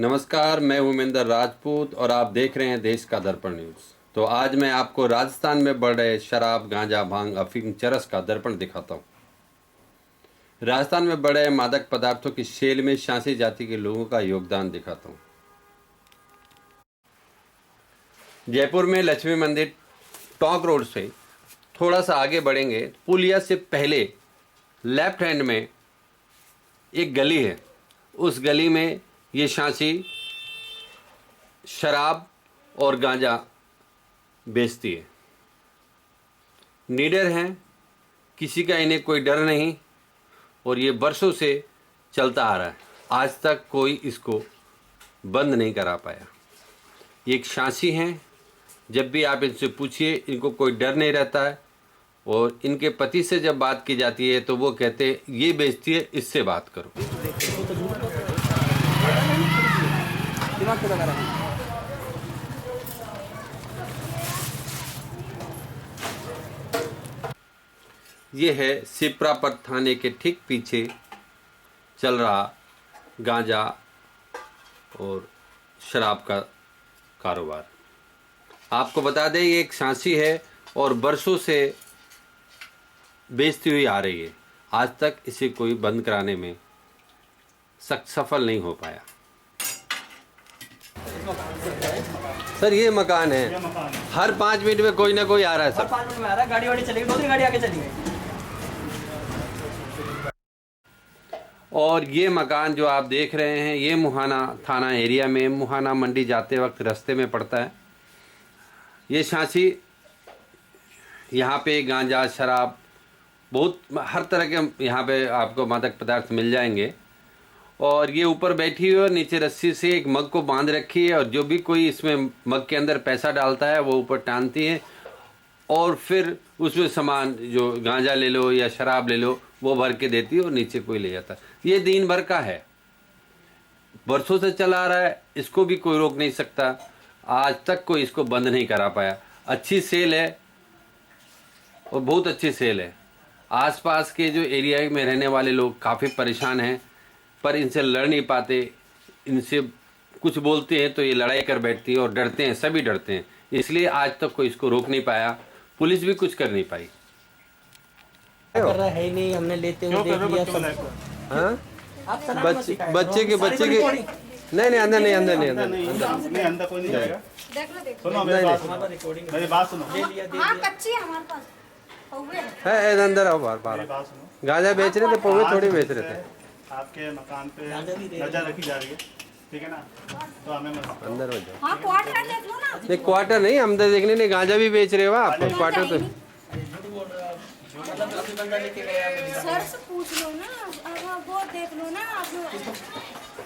नमस्कार, मैं उमेंद्र राजपूत और आप देख रहे हैं देश का दर्पण न्यूज़। तो आज मैं आपको राजस्थान में बढ़ रहे शराब, गांजा, भांग, अफीम, चरस का दर्पण दिखाता हूँ। राजस्थान में बढ़ रहे मादक पदार्थों की सेल में शांसी जाति के लोगों का योगदान दिखाता हूँ। जयपुर में लक्ष्मी मंदिर टोंक रोड से थोड़ा सा आगे बढ़ेंगे, पुलिया से पहले लेफ्ट हैंड में एक गली है। उस गली में ये शांसी शराब और गांजा बेचती है। निडर हैं, किसी का इन्हें कोई डर नहीं और ये वर्षों से चलता आ रहा है। आज तक कोई इसको बंद नहीं करा पाया। ये एक शांसी हैं, जब भी आप इनसे पूछिए इनको कोई डर नहीं रहता है। और इनके पति से जब बात की जाती है तो वो कहते हैं ये बेचती है, इससे बात करो। ये है सिप्रापत थाने के ठीक पीछे चल रहा गांजा और शराब का कारोबार। आपको बता दें ये एक शांसी है और बरसों से बेचती हुई आ रही है। आज तक इसे कोई बंद कराने में सफल नहीं हो पाया। सर ये मकान है, हर 5 मिनट में कोई ना कोई आ रहा है। सर 5 मिनट में आ रहा है, गाड़ी वाड़ी चलेगी, 2-3 गाड़ी आगे चली गई। और ये मकान जो आप देख रहे हैं ये मुहाना थाना एरिया में मुहाना मंडी जाते वक्त रास्ते में पड़ता है। ये शांसी यहाँ पे गांजा, शराब, बहुत हर तरह के यहाँ पे आपको मादक पदार्थ मिल जाएंगे। और ये ऊपर बैठी हुई है, नीचे रस्सी से एक मग को बांध रखी है और जो भी कोई इसमें मग के अंदर पैसा डालता है वो ऊपर टांगती है और फिर उसमें सामान जो गांजा ले लो या शराब ले लो वो भर के देती है और नीचे कोई ले जाता है। ये दिन भर का है, बरसों से चला आ रहा है, इसको भी कोई रोक नहीं सकता। आज तक कोई इसको बंद नहीं करा पाया। अच्छी सेल है और बहुत अच्छी सेल है। आसपास के जो एरिया में रहने वाले लोग काफ़ी परेशान हैं, पर इनसे लड़ नहीं पाते। इनसे कुछ बोलते हैं तो ये लड़ाई कर बैठती है और डरते हैं, सभी डरते हैं। इसलिए आज तक कोई इसको रोक नहीं पाया, पुलिस भी कुछ कर नहीं पाई। कर रहा है ही नहीं, हमने लेते हुए देख लिया सब। हाँ? बच्चे के नहीं अंदर नहीं अंदर कोई नहीं जाएगा। सुनो मेरी बात सुनो। हाँ कच्ची है हमारे पास है अंदर आओ बार गांजा बेच रहे थे, पौवे थोड़ी बेच रहे थे। आपके मकान पे नजर रखी जा रही है, ठीक है ना? तो हमें अंदर हो जाओ। हाँ क्वार्टर देख लो ना। नहीं क्वार्टर नहीं, हम तो देखने नहीं, गांजा भी बेच रहे हो आप। क्वार्टर तो सर से पूछ लो ना, अब वो देख लो ना, आप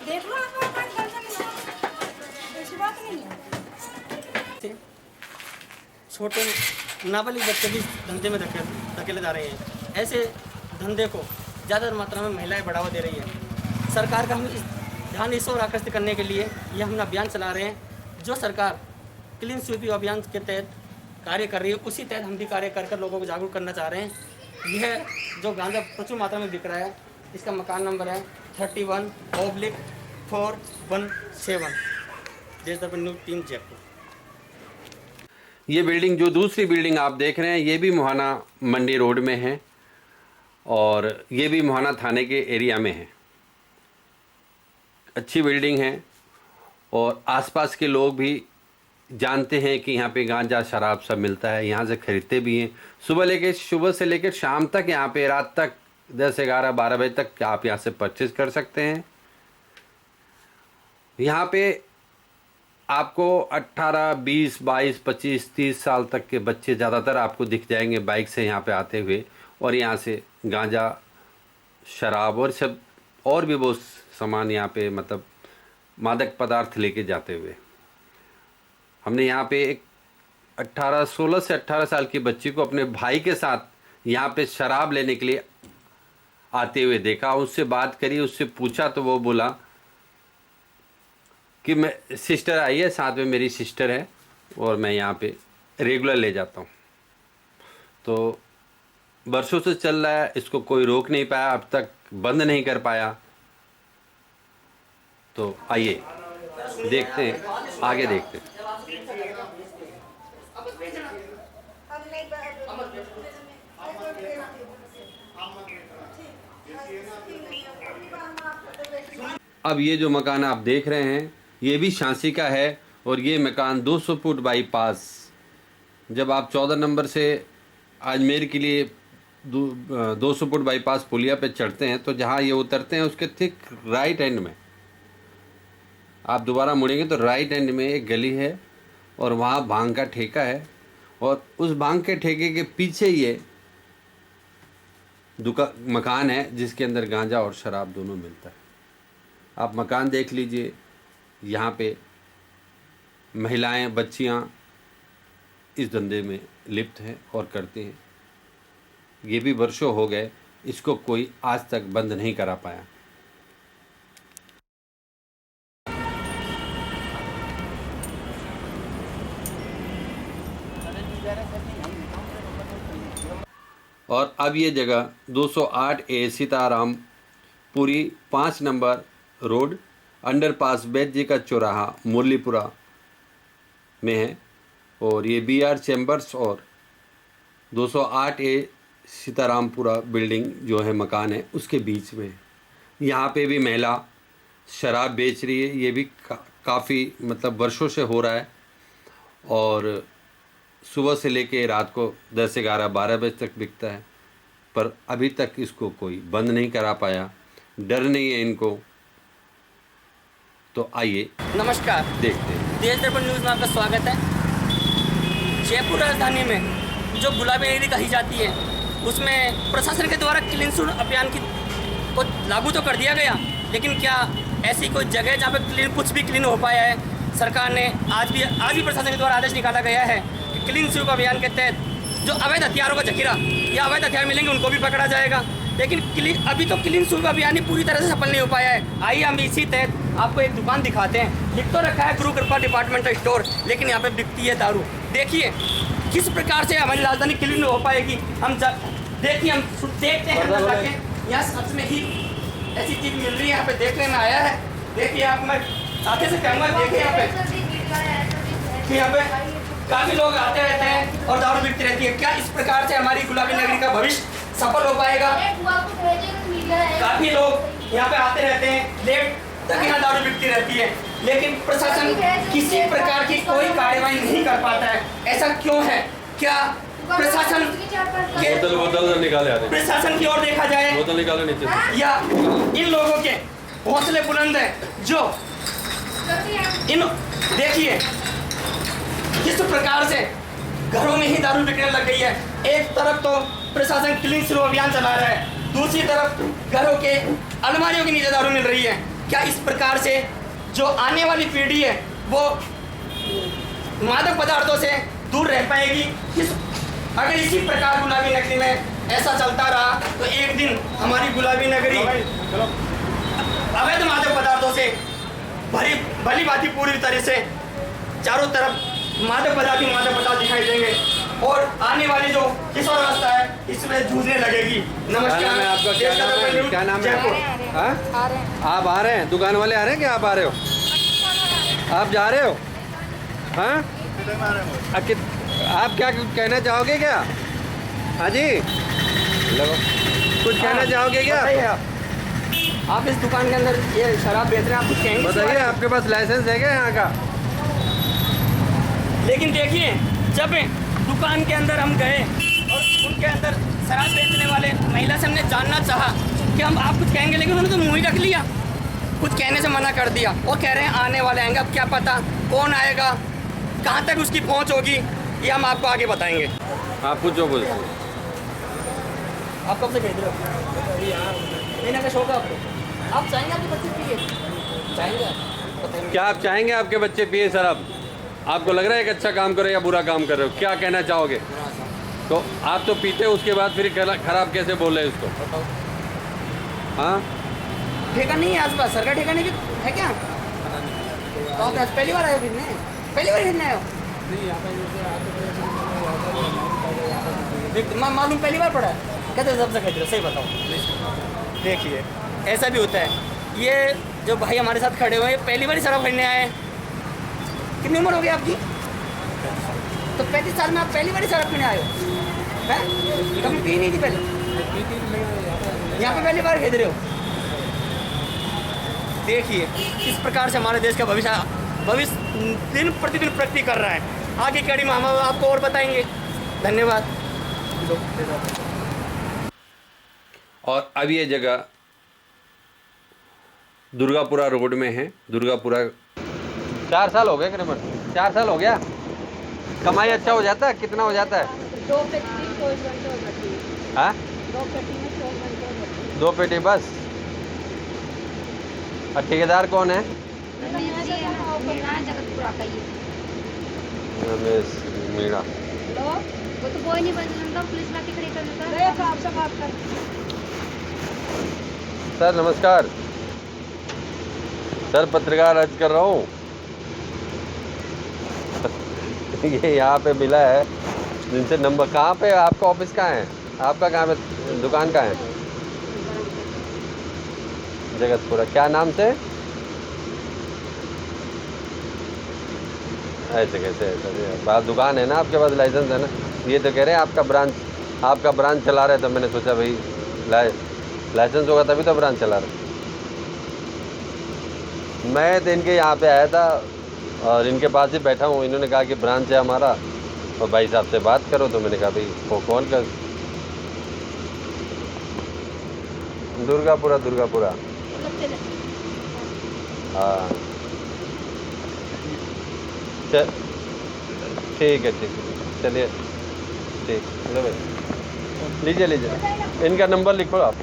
देख लो आप ऐसी बात नहीं है। छोटे नाबालिग बच्चे भी धंधे में धकेले जा रहे हैं। ऐसे धंधे को ज़्यादा मात्रा में महिलाएं बढ़ावा दे रही हैं। सरकार का हम ध्यान इस ओर आकर्षित करने के लिए ये हम अभियान चला रहे हैं। जो सरकार क्लीन स्वीप अभियान के तहत कार्य कर रही है, उसी तहत हम भी कार्य कर लोगों को जागरूक करना चाह रहे हैं। यह जो गांजा प्रचुर मात्रा में बिक रहा है, इसका मकान नंबर है 31/417, देश दर्पण न्यूज़ टीम जयपुर। ये बिल्डिंग जो दूसरी बिल्डिंग आप देख रहे हैं ये भी मुहाना मंडी रोड में है और ये भी मुहाना थाने के एरिया में है। अच्छी बिल्डिंग है और आसपास के लोग भी जानते हैं कि यहाँ पे गांजा, शराब सब मिलता है, यहाँ से खरीदते भी हैं। सुबह से लेकर शाम तक, यहाँ पे रात तक 10, 11, 12 बजे तक आप यहाँ से परचेज कर सकते हैं। यहाँ पे आपको 18, 20, 22, 25, 30 साल तक के बच्चे ज़्यादातर आपको दिख जाएंगे बाइक से यहाँ पे आते हुए और यहाँ से गांजा, शराब और सब और भी बहुत सामान यहाँ पे मतलब मादक पदार्थ लेके जाते हुए। हमने यहाँ पे एक 16 से 18 साल की बच्ची को अपने भाई के साथ यहाँ पे शराब लेने के लिए आते हुए देखा। उससे बात करी, उससे पूछा तो वो बोला कि मैं सिस्टर आई है, साथ में मेरी सिस्टर है और मैं यहाँ पे रेगुलर ले जाता हूँ। तो बरसों से चल रहा है, इसको कोई रोक नहीं पाया, अब तक बंद नहीं कर पाया। तो आइए देखते हैं, आगे देखते हैं। अब ये जो मकान आप देख रहे हैं ये भी झांसी का है और ये मकान 200 फुट बाईपास, जब आप 14 नंबर से अजमेर के लिए 200 फुट बाईपास पुलिया पे चढ़ते हैं तो जहाँ ये उतरते हैं उसके ठीक राइट एंड में आप दोबारा मुड़ेंगे तो राइट एंड में एक गली है और वहाँ भांग का ठेका है और उस भांग के ठेके के पीछे ये मकान है जिसके अंदर गांजा और शराब दोनों मिलता है। आप मकान देख लीजिए, यहाँ पे महिलाएं बच्चियाँ इस धंधे में लिप्त हैं और करती हैं। ये भी वर्षों हो गए, इसको कोई आज तक बंद नहीं करा पाया। और अब ये जगह 208 A Sitaram Puri 5 number road underpass Baid ji का चौराहा मुरलीपुरा में है और ये BR चैम्बर्स और 208 ए सीतारामपुरा बिल्डिंग जो है मकान है उसके बीच में। यहाँ पे भी महिला शराब बेच रही है, ये भी काफ़ी मतलब वर्षों से हो रहा है और सुबह से लेके रात को 10, 11, 12 बजे तक बिकता है, पर अभी तक इसको कोई बंद नहीं करा पाया। डर नहीं है इनको। तो आइए नमस्कार, देखते हैं। देश दर्पण न्यूज़ में आपका स्वागत है। जयपुर राजधानी में जो गुलाबी एरिया कही जाती है उसमें प्रशासन के द्वारा क्लीन स्वीप अभियान को लागू तो कर दिया गया, लेकिन क्या ऐसी कोई जगह जहाँ पे कुछ भी क्लीन हो पाया है? सरकार ने आज भी प्रशासन के द्वारा आदेश निकाला गया है कि क्लीन स्वीप अभियान के तहत जो अवैध हथियारों का जखीरा या अवैध हथियार मिलेंगे उनको भी पकड़ा जाएगा, लेकिन अभी तो क्लीन स्वीप अभियान ही पूरी तरह से सफल नहीं हो पाया है। आइए हम इसी तहत आपको एक दुकान दिखाते हैं। लिख तो रखा है गुरु कृपा डिपार्टमेंटल स्टोर, लेकिन यहाँ पे बिकती है दारू। देखिए किस प्रकार से हमारी राजधानी क्लीन हो पाएगी। हम देखिए, हम देखते हैं यहाँ सच में ही ऐसी चीज़ मिल रही है। यहाँ पे देखने में आया है। देखिए आप, मैं साथे से कहूँगा, देखिए यहाँ पे यहाँ पे काफ़ी लोग आते रहते हैं और दारू बिकती रहती है। क्या इस प्रकार से हमारी गुलाबी नगरी का भविष्य सफल हो पाएगा? काफ़ी लोग यहाँ पे आते रहते हैं, लेट तक यहाँ दारू बिकती रहती है, लेकिन प्रशासन किसी प्रकार की कोई कार्रवाई नहीं कर पाता है। ऐसा क्यों है? क्या प्रशासन बोतल निकाले, प्रशासन की ओर देखा जाए, बोतल निकालो नीचे से, या इन लोगों के हौसले बुलंद है जो इन देखिए किस प्रकार से घरों में ही दारू बिकने लग गई है। एक तरफ तो प्रशासन क्लीन स्वीप अभियान चला रहा है, दूसरी तरफ घरों के अलमारियों के नीचे दारू मिल रही है। क्या इस प्रकार से जो आने वाली पीढ़ी है वो मादक पदार्थों से दूर रह पाएगी? अगर इसी प्रकार गुलाबी नगरी में ऐसा चलता रहा तो एक दिन हमारी गुलाबी नगरी अवैध मादक पदार्थों से भली भांति पूरी तरह से चारों तरफ मादक पदार्थ दिखाई देंगे और आने वाली जो किशोर अवस्था है इसमें जूझने लगेगी। नमस्कार, आपका क्या नाम है? आप आ रहे हैं? दुकान वाले आ रहे हैं? क्या आप आ रहे हो? आप जा रहे हो? हाँ, आप क्या कहना चाहोगे? क्या हाँ जी, कुछ कहना चाहोगे क्या? आप इस दुकान के अंदर ये शराब बेच रहे हैं, आप कुछ कहेंगे? बताइए, आपके पास लाइसेंस है क्या यहाँ का? लेकिन देखिए, जब दुकान के अंदर हम गए और उनके अंदर शराब बेचने वाले महिला से हमने जानना चाहा कि हम आप कुछ कहेंगे, लेकिन उन्होंने तो मुँह ही रख लिया, कुछ कहने से मना कर दिया। वो कह रहे हैं आने वाले आएंगे। अब क्या पता कौन आएगा, कहाँ तक उसकी पहुँच होगी, ये हम आपको आगे बताएंगे। आप कुछ जो बोलते हैं। आप कब से कह रहे हो? पीने का शौक है आपको? आप चाहेंगे आपके बच्चे पिए? चाहेंगे? क्या आप चाहेंगे आपके बच्चे पिए शराब? आपको लग रहा है एक अच्छा काम कर रहे हो या बुरा काम कर रहे हो? क्या कहना चाहोगे? तो आप तो पीते हो, उसके बाद फिर खराब कैसे बोल रहे हैं उसको? हाँ, ठेका नहीं है आसपास, सरकार ठेका नहीं है क्या? तो आप पहली बार आए हो फिरने? पहली बार फिरने आए हो? मालूम पहली बार पड़ा है? कहते सबसे खरीद रहे, सही बताओ। देखिए ऐसा भी होता है। ये जो भाई हमारे साथ खड़े हुए हैं पहली बार शराब पीने आए हैं। कितनी उम्र हो गई आपकी? तो 35 साल में आप पहली बार शराब पीने आए हो हैं? कभी पी नहीं थी पहले? यहाँ पे पहली बार खरीद रहे हो। देखिए किस प्रकार से हमारे देश का भविष्य दिन प्रतिदिन प्रगति कर रहा है। आगे कड़ी में हम आपको और बताएंगे। धन्यवाद। और अब ये जगह दुर्गापुरा रोड में है। दुर्गापुरा 4 साल हो गए करीबन, 4 साल हो गया। कमाई अच्छा हो जाता है? कितना हो जाता है? 2 पेटी 24 घंटे हो जाती है। हाँ 2 पेटी में 24 घंटे हो जाती 2 पेटी बस। और ठेकेदार कौन है? जगतपुरा का ये रमेश मीणा। लो वो तो कोई नहीं बंद पुलिस लाके खड़ी कर देता है। आपसे बात कर। सर नमस्कार सर, पत्रकार अर्ज कर रहा हूँ। ये यहाँ पे मिला है जिनसे नंबर। कहाँ पे आपका ऑफिस कहाँ है? आपका कहाँ पे दुकान कहाँ है? जगतपुरा। क्या नाम से? ऐसे कैसे ऐसा? बात दुकान है ना आपके पास, लाइसेंस है ना? ये तो कह रहे हैं आपका ब्रांच चला रहे, तो मैंने सोचा भाई लाइसेंस होगा तभी तो ब्रांच चला रहे। मैं तो इनके यहाँ पे आया था और इनके पास ही बैठा हूँ। इन्होंने कहा कि ब्रांच है हमारा और भाई साहब से बात करो, तो मैंने कहा भाई वो कौन कर? दुर्गापुरा। हाँ ठीक है चलिए ठीक। लो भाई लीजिए इनका नंबर लिखो आप,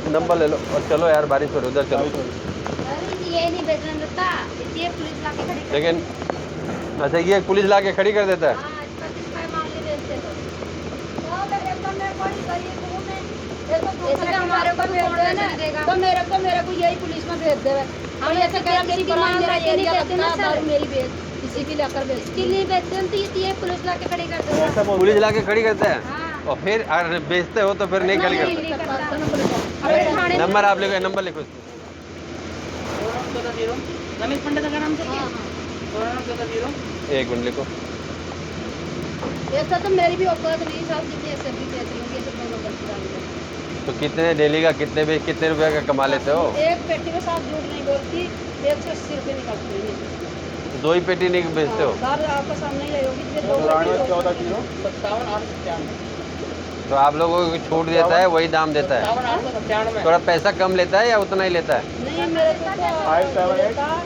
नंबर ले लो और चलो यार, बारिश हो रही उधर चलो। ये नहीं बेचना देता, ये पुलिस लाके खड़ी कर। लेकिन अच्छा ये पुलिस लाके खड़ी कर देता है। हाँ, इसका मामले बेचते तो हमारे को भेज देना तो मेरे को यही पुलिस में भेज देगा। हम ऐसे कह किसी की मान एरिया लगता है दारू मेरी बेच किसी की लेकर बेचती नहीं बेचते तो ये पुलिस लाके खड़ी कर देगा। पुलिस लाके खड़ी करते हैं हाँ। और फिर अगर बेचते हो तो फिर नहीं खड़ी करते। नंबर आप लिखो, नंबर लिखो। रमेश पंडित का नाम से एक मिनट लिखो। ऐसा तो मेरी भी औकात नहीं साहब, जितनी ऐसे भी बेच रही हूँ ये तो दोनों गलती डाली है। तो कितने डेली का कितने रुपए का कमा लेते हो? एक पेटी में साहब झूठ नहीं बोलती, 180 रुपये निकलती है। 2 ही पेटी नहीं बेचते हो? दाल आपका सामने ही होगी। 14 किलो 57,897 तो आप लोगों को छूट देता है, वही दाम देता है? 57,897 थोड़ा पैसा कम लेता है या उतना ही लेता है? नहीं मेरे को तो 578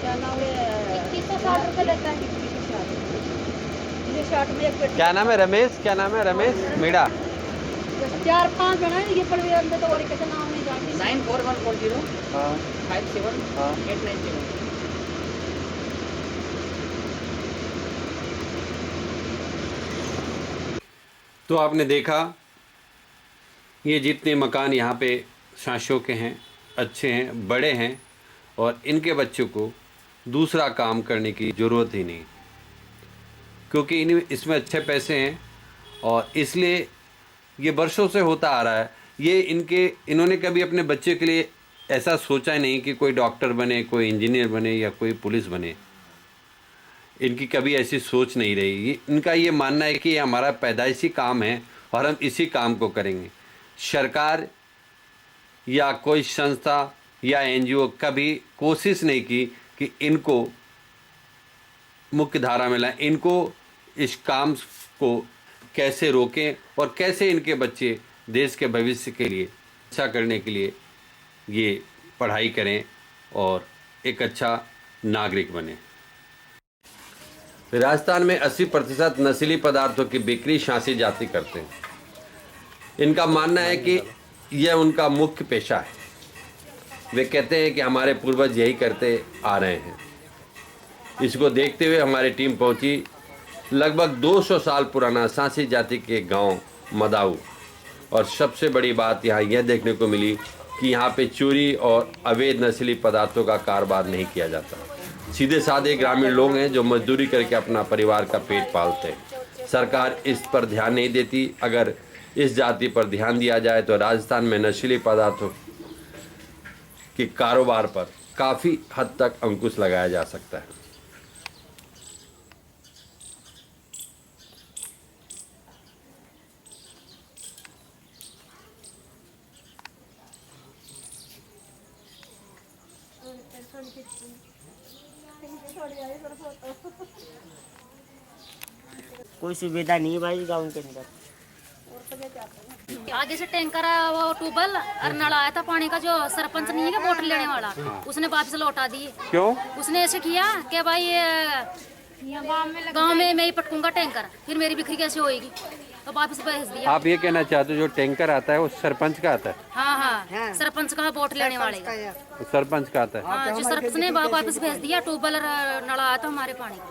क्या नाम है 2160 रुपये लेता है। 2160 में एक पेटी। क्या नाम है? रमेश। क्या नाम है? रमेश मीणा। 4-5 बनाए ये पड़ गया अंदर तो और कैसे नाम नहीं जानती। 94140 हाँ 57897। तो आपने देखा ये जितने मकान यहाँ पे शासियों के हैं, अच्छे हैं, बड़े हैं और इनके बच्चों को दूसरा काम करने की ज़रूरत ही नहीं, क्योंकि इसमें अच्छे पैसे हैं और इसलिए ये वर्षों से होता आ रहा है। ये इन्होंने कभी अपने बच्चे के लिए ऐसा सोचा ही नहीं कि कोई डॉक्टर बने, कोई इंजीनियर बने या कोई पुलिस बने। इनकी कभी ऐसी सोच नहीं रही। इनका ये मानना है कि ये हमारा पैदाइशी काम है और हम इसी काम को करेंगे। सरकार या कोई संस्था या एनजीओ कभी कोशिश नहीं की कि इनको मुख्य धारा में लाएं, इनको इस काम को कैसे रोकें और कैसे इनके बच्चे देश के भविष्य के लिए अच्छा करने के लिए ये पढ़ाई करें और एक अच्छा नागरिक बने। राजस्थान में 80% नशीली पदार्थों की बिक्री शासी जाति करते हैं। इनका मानना है कि यह उनका मुख्य पेशा है। वे कहते हैं कि हमारे पूर्वज यही करते आ रहे हैं। इसको देखते हुए हमारी टीम पहुंची लगभग 200 साल पुराना सांसी जाति के गांव मदाऊ, और सबसे बड़ी बात यहाँ यह देखने को मिली कि यहाँ पे चोरी और अवैध नशीली पदार्थों का कारोबार नहीं किया जाता। सीधे साधे ग्रामीण लोग हैं जो मजदूरी करके अपना परिवार का पेट पालते हैं। सरकार इस पर ध्यान नहीं देती। अगर इस जाति पर ध्यान दिया जाए तो राजस्थान में नशीली पदार्थों कि कारोबार पर काफ़ी हद तक अंकुश लगाया जा सकता है। कोई सुविधा नहीं है भाई गाँव के अंदर। आगे से टैंकर वो ट्यूबवेल और नल आया था पानी का, जो सरपंच नहीं है क्या वोट लेने वाला, उसने वापस लौटा दिए। क्यों? उसने ऐसे किया कि भाई गांव में मैं ही पटकूंगा टैंकर, फिर मेरी बिक्री कैसे होएगी, तो वापस भेज दिया। आप ये कहना चाहते हो जो टैंकर आता है वो सरपंच का आता है? हाँ, सरपंच का वोट लेने वाले का। सरपंच का आता है। हाँ, जो सरपंच ने वापस भेज दिया। ट्यूबवेल नल आया था हमारे पानी का।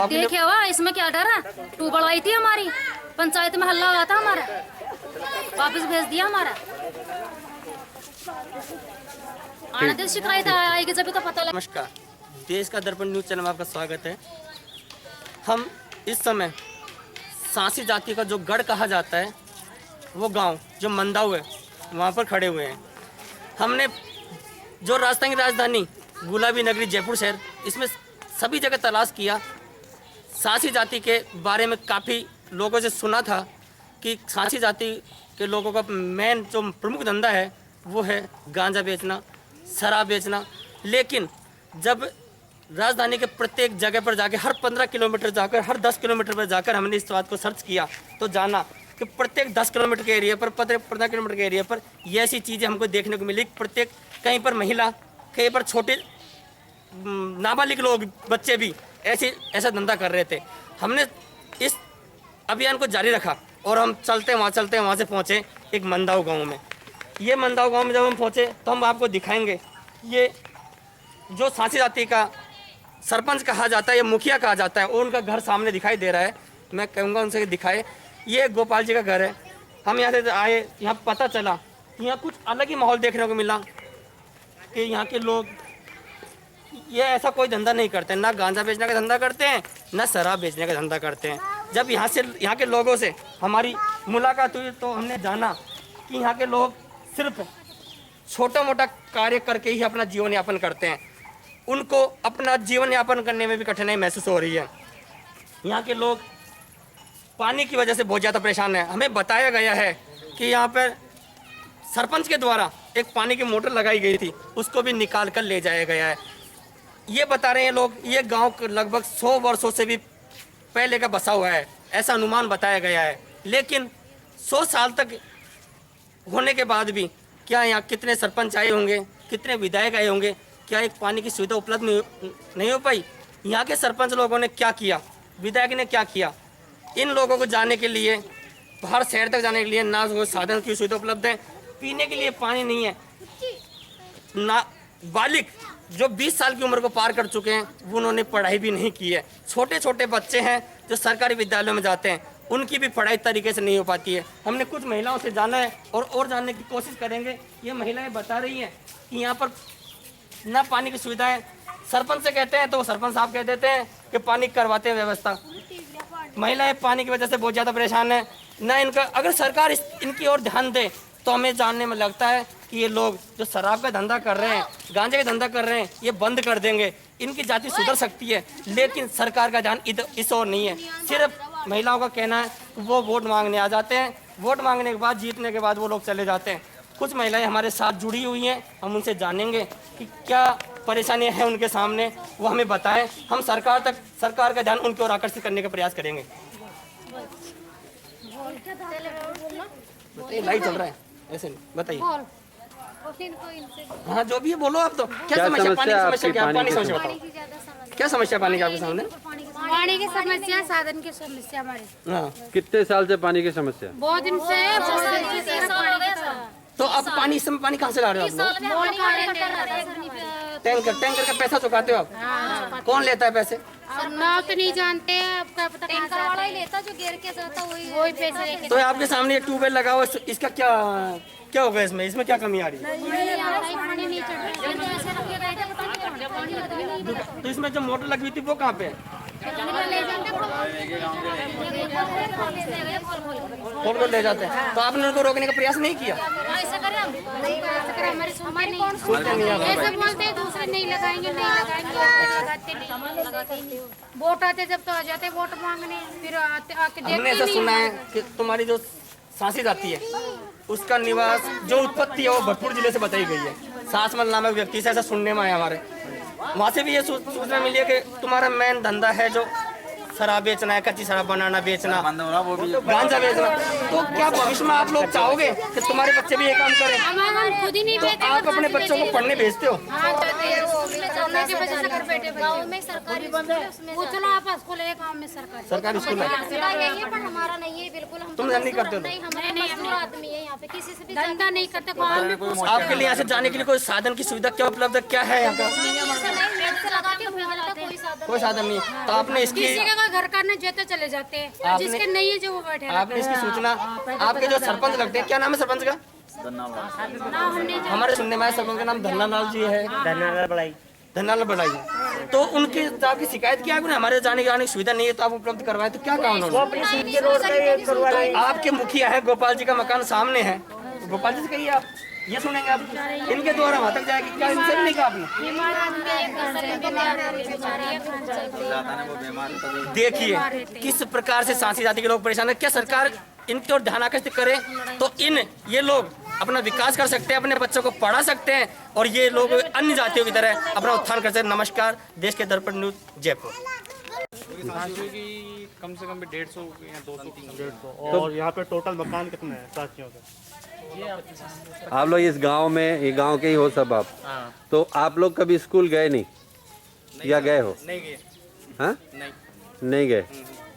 देखे हुआ इसमें क्या डर है, ट्यूबवेल आई थी हमारी पंचायत में, हल्ला हुआ था हमारा, वापस भेज दिया हमारा। आने दिन शिकायत आएगी जब तो पता लगा। नमस्कार, देश का दर्पण न्यूज चैनल में आपका स्वागत है। हम इस समय सांसी जाति का जो गढ़ कहा जाता है, वो गांव जो मंदाऊ है, वहाँ पर खड़े हुए हैं। हमने जो राजस्थान की राजधानी गुलाबी नगरी जयपुर शहर, इसमें सभी जगह तलाश किया। सांसी जाति के बारे में काफ़ी लोगों से सुना था कि सांसी जाति के लोगों का मेन जो प्रमुख धंधा है वो है गांजा बेचना, शराब बेचना। लेकिन जब राजधानी के प्रत्येक जगह पर जाकर, हर 15 किलोमीटर जाकर, हर 10 किलोमीटर पर जाकर हमने इस बात को सर्च किया, तो जाना कि प्रत्येक 10 किलोमीटर के एरिया पर, 15 किलोमीटर के एरिया पर ये ऐसी चीज़ें हमको देखने को मिली। प्रत्येक कहीं पर महिला, कहीं पर छोटे नाबालिग लोग, बच्चे भी ऐसा धंधा कर रहे थे। हमने इस अभियान को जारी रखा और हम चलते वहाँ से पहुँचे एक मंदाऊ गांव में। ये मंदाऊ गांव में जब हम पहुँचे तो हम आपको दिखाएंगे, ये जो सांसी जाति का सरपंच कहा जाता है, ये मुखिया कहा जाता है, और उनका घर सामने दिखाई दे रहा है। मैं कहूँगा उनसे दिखाए। ये गोपाल जी का घर है। हम यहाँ से आए, यहाँ पता चला यहाँ कुछ अलग ही माहौल देखने को मिला कि यहाँ के लोग ये ऐसा कोई धंधा नहीं करते, ना गांजा बेचने का धंधा करते हैं, ना शराब बेचने का धंधा करते हैं। जब यहाँ के लोगों से हमारी मुलाकात हुई तो हमने जाना कि यहाँ के लोग सिर्फ छोटा मोटा कार्य करके ही अपना जीवन यापन करते हैं। उनको अपना जीवन यापन करने में भी कठिनाई महसूस हो रही है। यहाँ के लोग पानी की वजह से बहुत ज़्यादा परेशान हैं। हमें बताया गया है कि यहाँ पर सरपंच के द्वारा एक पानी की मोटर लगाई गई थी, उसको भी निकाल कर ले जाया गया है। ये बता रहे हैं लोग, ये गांव लगभग 100 वर्षों से भी पहले का बसा हुआ है, ऐसा अनुमान बताया गया है। लेकिन 100 साल तक होने के बाद भी क्या यहाँ कितने सरपंच आए होंगे, कितने विधायक आए होंगे, क्या एक पानी की सुविधा उपलब्ध नहीं हो पाई? यहाँ के सरपंच लोगों ने क्या किया, विधायक ने क्या किया? इन लोगों को जाने के लिए, बाहर शहर तक जाने के लिए ना वो साधन की सुविधा उपलब्ध है, पीने के लिए पानी नहीं है। ना बालिग जो 20 साल की उम्र को पार कर चुके हैं, वो उन्होंने पढ़ाई भी नहीं की है। छोटे छोटे बच्चे हैं जो सरकारी विद्यालयों में जाते हैं, उनकी भी पढ़ाई तरीके से नहीं हो पाती है। हमने कुछ महिलाओं से जाना है और जानने की कोशिश करेंगे। ये महिलाएं बता रही हैं कि यहाँ पर ना पानी की सुविधा है। सरपंच से कहते हैं तो वो सरपंच साहब कह देते हैं कि पानी करवाते हैं व्यवस्था। महिलाएं पानी की वजह से बहुत ज़्यादा परेशान है। ना इनका, अगर सरकार इनकी ओर ध्यान दे तो हमें जानने में लगता है कि ये लोग जो शराब का धंधा कर रहे हैं, गांजे का धंधा कर रहे हैं, ये बंद कर देंगे, इनकी जाति सुधर सकती है। लेकिन सरकार का ध्यान इस ओर नहीं है। सिर्फ महिलाओं का कहना है वो वोट मांगने आ जाते हैं, वोट मांगने के बाद, जीतने के बाद वो लोग चले जाते हैं। कुछ महिलाएं हमारे साथ जुड़ी हुई हैं, हम उनसे जानेंगे कि क्या परेशानियां हैं उनके सामने, वो हमें बताएं। हम सरकार का ध्यान उनकी ओर आकर्षित करने का प्रयास करेंगे। लाइट चल रहा है, ऐसे नहीं बताइए। हाँ, जो भी है बोलो आप। तो क्या समस्या, पानी की समस्या क्या? पानी समस्या बताओ, क्या समस्या पानी की आपके सामने? पानी की समस्या, साधन की समस्या हमारे। हाँ, कितने साल से पानी की समस्या? बहुत दिन से तो अब पानी, इस समय पानी कहाँ से ला रहे हो आप लोग? टैंकर का पैसा चुकाते हो आप? कौन लेता है पैसे? ना तो नहीं जानते हैं, आपका पता टैंकर वाला ही लेता, जो गिर के जाता वही पैसे लेके। तो आपके सामने ट्यूबवेल लगा हुआ, इसका क्या होगा? इसमें क्या कमी आ रही है? पानी नहीं चढ़ रहा। तो इसमें जो मोटर लगी हुई थी वो कहाँ पे है? कौन कौन ले जाते हैं? तो आपने उनको रोकने का प्रयास नहीं किया? ऐसा करें हम हमारी सुनवाई नहीं, ऐसे बोलते हैं दूसरे नहीं लगाएंगे लगाते नहीं। वोट आते जब तो आ जाते वोट मांगने, फिर आते आके हमने देखते ऐसा नहीं सुना है कि तुम्हारी जो सांसी जाती है उसका निवास जो उत्पत्ति है वो भरतपुर जिले से बताई गई है। सासमल नामक व्यक्ति से ऐसा सुनने में आया हमारे। वहाँ से भी ये सूचना मिली है कि तुम्हारा मेन धंधा है जो शराब बेचना है, कच्ची शराब बनाना, बेचना, गांजा बेचना। तो क्या भविष्य में आप लोग चाहोगे कि तुम्हारे बच्चे भी ये काम करें? हम खुद ही नहीं तो बेचते, आप अपने बच्चों को पढ़ने भेजते हो? हाँ जाते हैं, कोरोना की वजह से घर बैठे गाँव में सरकारी पूछ लो आप, स्कूल है गाँव में सरकारी स्कूल है? यही है, पर हमारा नहीं है बिल्कुल। हम तुम नहीं करते हो? नहीं, हमारे मजदूर आदमी है यहाँ पे, किसी से भी धंधा नहीं करते गाँव में। आपके लिए यहाँ से जाने के लिए कोई साधन की सुविधा क्या उपलब्ध है, क्या है यहाँ का? कोई साधन नहीं है। तो आपने इसकी किसी का घर करने जेते चले जाते हैं, जिसके नहीं है जो वो बैठे आपने इसकी सूचना आपके जो सरपंच लगते हैं, क्या नाम है सरपंच का? हमारे सुनने में आया सरपंच का नाम धन्नालाल जी है। धन्नालाल बढ़ाई। तो उनकी तो आपकी शिकायत किया आपने? हमारे जाने की सुविधा नहीं है तो आप उपलब्ध करवाए, तो क्या कहा उन्होंने? आपके मुखिया है, गोपाल जी का मकान सामने है, गोपाल जी से कहिए आप, ये सुनेंगे आप, इनके द्वारा वहाँ तक जाएगी। क्या इनसे भी नहीं कहा आपने? देखिए किस प्रकार से सांसी जाति के लोग परेशान है। क्या सरकार इनकी ओर ध्यान आकर्षित करे तो ये लोग अपना विकास कर सकते हैं, अपने बच्चों को पढ़ा सकते हैं और ये लोग अन्य जातियों की तरह अपना उत्थान कर सकते हैं। नमस्कार, देश के दर्पण न्यूज जयपुर। साथियों की कम से कम 150 या 200 और यहाँ पे टोटल मकान कितने हैं साथियों के? आप लोग इस गांव में, ये गांव के ही हो सब आप? हाँ। तो आप लोग कभी स्कूल गए नहीं या गए हो? नहीं गए। हाँ, नहीं गए।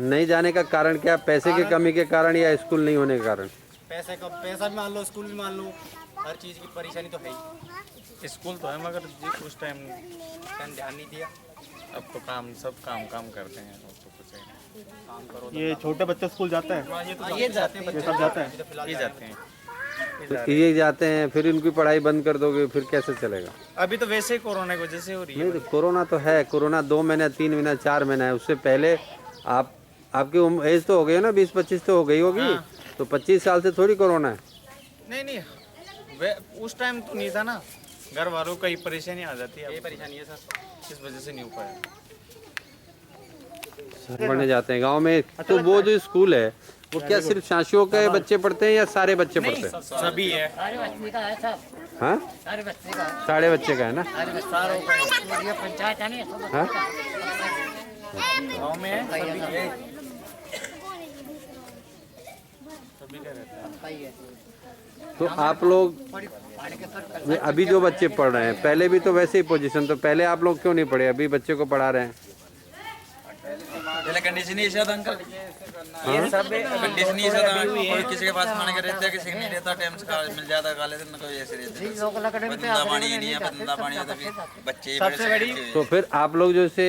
नहीं जाने का कारण क्या? पैसे की कमी के कारण या स्कूल नहीं होने के कारण? पैसा भी मान लो, स्कूल भी मान लो, हर चीज़ की परेशानी तो है ही। स्कूल तो है मगर उस टाइम ध्यान नहीं दिया। अब तो सब काम करते हैं, अब तो कुछ है काम करो। ये छोटे बच्चे स्कूल जाते हैं? ये जाते हैं, सब जाते हैं, ये जाते हैं। तो ये जाते हैं, फिर इनकी पढ़ाई बंद कर दोगे, फिर कैसे चलेगा? अभी तो वैसे ही कोरोना की वजह से हो रही है। नहीं तो कोरोना तो है, कोरोना 2 महीना, 3 महीना, 4 महीना है। उससे पहले आपकी एज तो हो गई है ना, 20-25 तो हो गई होगी। हाँ। तो 25 साल से थोड़ी कोरोना है। नहीं, उस टाइम तो नहीं था ना, घर वालों को कई परेशानी आ जाती है। ये परेशानी है सर, इस वजह से नहीं हो पाया। पढ़ने जाते हैं गांव में। तो वो जो स्कूल है वो क्या सिर्फ शासियों के बच्चे पढ़ते हैं या सारे बच्चे पढ़ते हैं? सभी है। हाँ, सारे बच्चे का है ना? हाँ? गाँव में सभी है। तो आप लोग अभी जो बच्चे पढ़ रहे हैं, पहले भी तो वैसे ही पोजीशन, तो पहले आप लोग क्यों नहीं पढ़े? अभी बच्चे को पढ़ा रहे हैं। पहले कंडीशन ही शायद अंकल, ये सब कंडीशन ही शायद, कोई किसी के पास खाने का रहता है, किसी का नहीं रहता, टाइम से मिल जाता खा लेते ना, कोई ऐसे रहते हैं। बंदा पानी नहीं है, बंदा पानी है तभी बच्चे सबसे बड़ी। तो फिर आप लोग जो से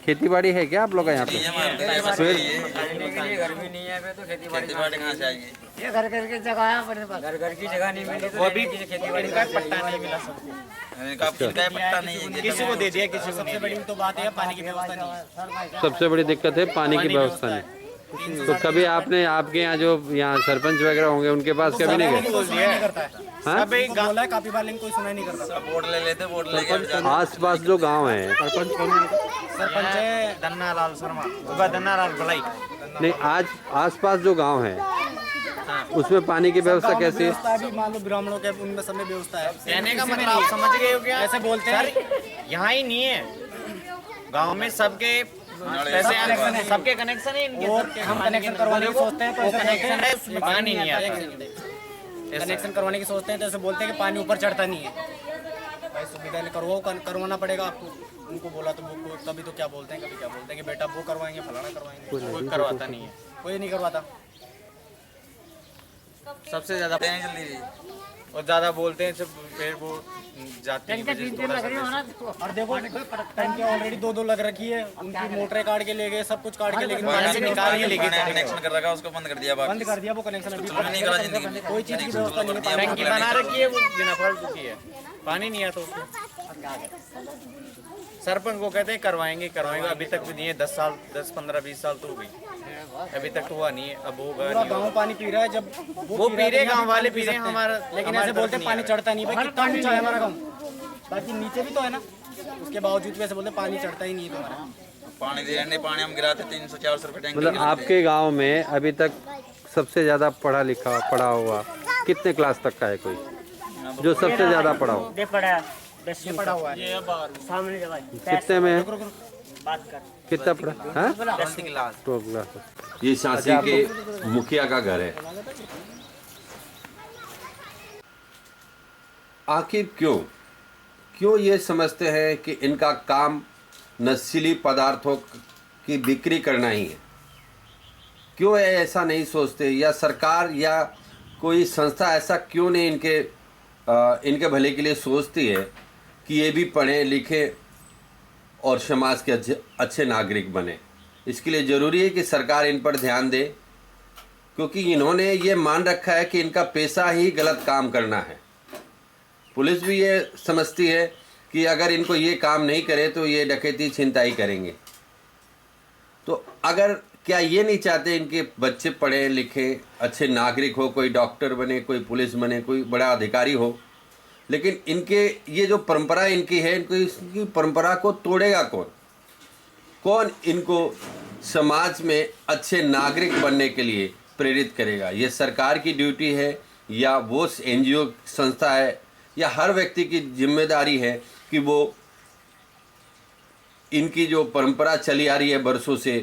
खेती बाड़ी है क्या आप लोग यहाँ पे? फिर घर भी नहीं है तो खेती बाड़ी कहाँ से आएगी? ये घर की जगह है अपने पास, घर की जगह नहीं मिली तो अभी खेती बाड़ी का पट्टा नहीं मिला सबको, पट्टा नहीं है, किसी को दे दिया, किसी को। सबसे बड़ी तो बात है पानी की व्यवस्था नहीं है। सबसे बड़ी दिक्कत है पानी की व्यवस्था नहीं। तो कभी आपने, आपके यहाँ जो यहाँ सरपंच वगैरह होंगे उनके पास कभी नहीं गए? हाँ? काफी बार कोई सुनाई नहीं करता। वोट ले लेते, वोट लेके आस पास जो गांव है, सरपंच है धन्नालाल शर्मा, धन्नालाल भलाई। नहीं, आज आस पास जो गांव है उसमें पानी की व्यवस्था कैसी है? अभी मान लो ब्राह्मणों के उनमें सब में व्यवस्था है। कहने का मतलब आप समझ गए हो क्या? ऐसे बोलते हैं यहाँ ही नहीं है, गांव में सबके पैसे, सबके कनेक्शन है इनके। और हम कनेक्शन करवाने की सोचते हैं तो कनेक्शन है, उसमें पानी नहीं आता। कनेक्शन करवाने की सोचते हैं तो ऐसे बोलते हैं कि पानी ऊपर चढ़ता नहीं है। भाई सुविधा करवाना पड़ेगा आपको। उनको बोला तो वो कभी तो क्या बोलते हैं, कभी क्या बोलते हैं कि बेटा वो करवाएंगे, फलाना करवाएंगे। कोई करवाता नहीं है, कोई नहीं करवाता। सबसे ज्यादा जल्दी और ज्यादा बोलते हैं सब, फिर वो जाते हैं। और देखो टंकी ऑलरेडी 2-2 लग रखी है, उनकी मोटरें काट के ले गए, सब कुछ काट के, लेकिन पानी से निकाल के ले गए। कनेक्शन कर रखा, उसको बंद कर दिया वो कनेक्शन। अभी नहीं करा जिंदगी में, कोई चीज की व्यवस्था नहीं है। टंकी बना रखी है, वो बिना फालतू की है, पानी नहीं आता उसमें। सरपंच को कहते हैं करवाएंगे करवाएंगे, अभी तक भी नहीं है। 10 साल 10 15 20 साल तो हो गई, अभी तक तो हुआ नहीं है। अब होगा पूरा गाँव पानी पी रहा है, जब वो पी रहे, गाँव वाले पी रहे हैं हमारा, लेकिन ऐसे बोलते पानी चढ़ता नहीं भाई, कितना ऊंचा है हमारा गाँव, बाकी नीचे भी तो है ना, उसके बावजूद भी ऐसे बोलते पानी चढ़ता ही नहीं है तुम्हारा। पानी दे रहे, पानी हम गिराते 300-400 रुपए टैंक। मतलब आपके गांव में अभी तक सबसे ज़्यादा पढ़ा लिखा पढ़ा हुआ कितने क्लास तक का है कोई जो सबसे ज़्यादा पढ़ा हो? ये पड़ा हुआ है सामने कितने में है? बात कर कितना पढ़ा? हाँ, 10 क्लास। 2 क्लास। ये शासी के मुखिया का घर है। आखिर क्यों ये समझते हैं कि इनका काम नशीली पदार्थों की बिक्री करना ही है? क्यों ऐसा नहीं सोचते, या सरकार या कोई संस्था ऐसा क्यों नहीं इनके भले के लिए सोचती है कि ये भी पढ़ें लिखें और समाज के अच्छे नागरिक बने? इसके लिए ज़रूरी है कि सरकार इन पर ध्यान दे, क्योंकि इन्होंने ये मान रखा है कि इनका पेशा ही गलत काम करना है। पुलिस भी ये समझती है कि अगर इनको ये काम नहीं करे तो ये डकैती छिनताई करेंगे। तो अगर क्या ये नहीं चाहते इनके बच्चे पढ़े लिखे अच्छे नागरिक हो, कोई डॉक्टर बने, कोई पुलिस बने, कोई बड़ा अधिकारी हो? लेकिन इनके ये जो परंपरा इनकी है, इसकी परंपरा को तोड़ेगा कौन इनको समाज में अच्छे नागरिक बनने के लिए प्रेरित करेगा? ये सरकार की ड्यूटी है या वो NGO संस्था है या हर व्यक्ति की जिम्मेदारी है कि वो इनकी जो परंपरा चली आ रही है बरसों से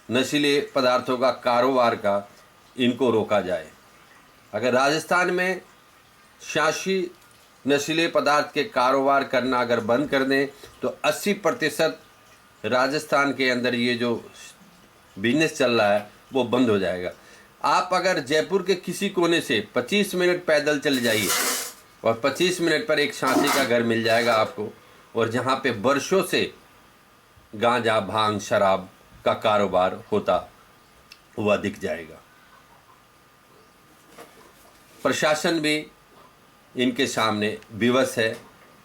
नशीले पदार्थों का कारोबार का, इनको रोका जाए। अगर राजस्थान में शासी नशीले पदार्थ के कारोबार करना अगर बंद कर दें तो 80% राजस्थान के अंदर ये जो बिजनेस चल रहा है वो बंद हो जाएगा। आप अगर जयपुर के किसी कोने से 25 मिनट पैदल चले जाइए और 25 मिनट पर एक शासी का घर मिल जाएगा आपको, और जहाँ पे वर्षों से गांजा भांग शराब का कारोबार होता हुआ दिख जाएगा। प्रशासन भी इनके सामने विवश है,